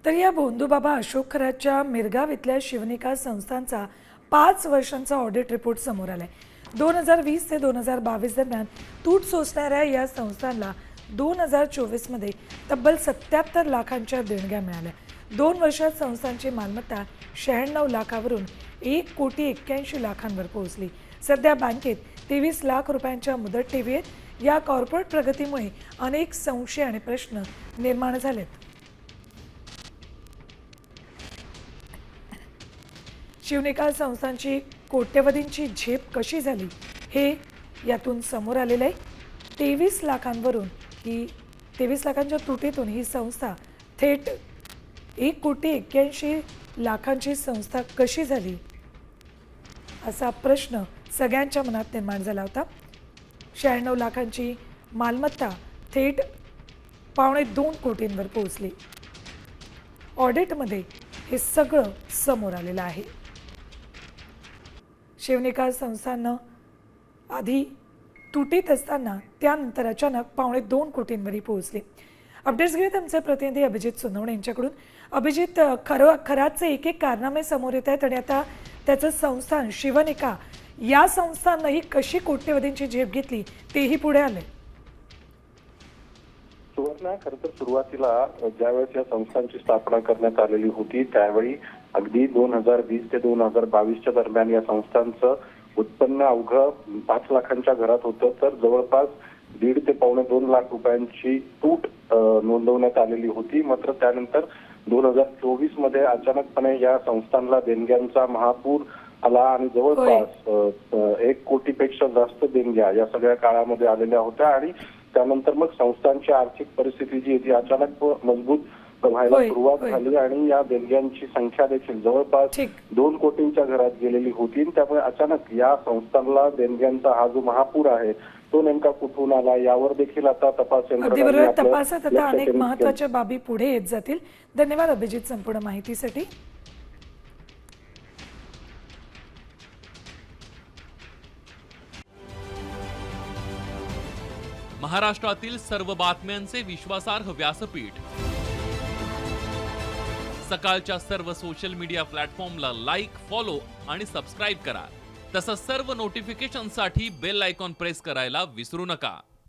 तर या भोंदूबाबा अशोक खरातच्या मिरगाव इथल्या शिवनिका संस्थांचा 5 वर्षांचा ऑडिट रिपोर्ट समोर आलाय. 2020 ते 2022 दरम्यान तूट सोसणाऱ्या या संस्थांना 2024 मध्ये तब्बल 77 लाखांच्या देणग्या मिळाल्या. 2 वर्षात संस्थांची मालमत्ता 96 लाखावरून 1,81,00,00,000 पोहोचली. सध्या बँकेत 23 लाख रुपयांच्या मुदत ठेवी आहेत. या कॉर्पोरेट प्रगतीमुळे अनेक संशय आणि प्रश्न निर्माण झालेत. शिवनिका संस्थांची कोट्यवधींची झेप कशी झाली हे यातून समोर आलेलं आहे. 23 लाखांवरून 23 लाखांच्या तुटीतून ही संस्था थेट 1,81,00,00,000ची संस्था कशी झाली असा प्रश्न सगळ्यांच्या मनात निर्माण झाला होता. 96 लाखांची मालमत्ता थेट 1.25 कोटींवर पोहोचली. ऑडिटमध्ये हे सगळं समोर आलेलं आहे. शिवनिका संस्थांना आधी तुटीत असताना त्यानंतर अचानक 1.25 कोटींवरही पोहोचली. अपडेट्स घेत आमचे प्रतिनिधी अभिजित सोनवणे यांच्याकडून. अभिजित, खराचे एक एक कारनामे समोर येत आहेत आणि आता त्याचं संस्थान शिवनिका या संस्थांनाही कशी कोट्यवधींची झेप घेतली तेही पुढे आलंय. सुवर्णा, खरं तर सुरुवातीला ज्यावेळेस या संस्थांची स्थापना करण्यात आलेली होती त्यावेळी अगदी 2020 ते 2022च्या दरम्यान या संस्थांचं उत्पन्न अवघं 5 लाखांच्या घरात होतं. तर जवळपास 1.5 ते 2.25 लाख रुपयांची तूट नोंदवण्यात आलेली होती. मात्र त्यानंतर 2024 मध्ये अचानकपणे या संस्थांना देणग्यांचा महापूर आला आणि जवळपास 1 कोटीपेक्षा जास्त देणग्या या सगळ्या काळामध्ये आलेल्या होत्या आणि त्यानंतर मग संस्थांची आर्थिक परिस्थिती जी ती अचानक मजबूत व्हायला सुरुवात झाली आणि या देणग्यांची संख्या देखील जवळपास 2 कोटींच्या घरात गेलेली होती. त्यामुळे अचानक या संस्थांना देणग्यांचा हा जो महापूर आहे तो नेमका कुठून आला यावर देखील आता तपासात आता अनेक महत्त्वाच्या बाबी पुढे येत जातील. धन्यवाद अभिजित संपूर्ण माहितीसाठी. महाराष्ट्रातील सर्व बातम्यांचे विश्वासार्ह व्यासपीठ. सकाळच्या सर्व सोशल मीडिया प्लॅटफॉर्मला लाईक, फॉलो आणि सबस्क्राईब करा. तसंच सर्व नोटिफिकेशनसाठी बेल आयकॉन प्रेस करायला विसरू नका.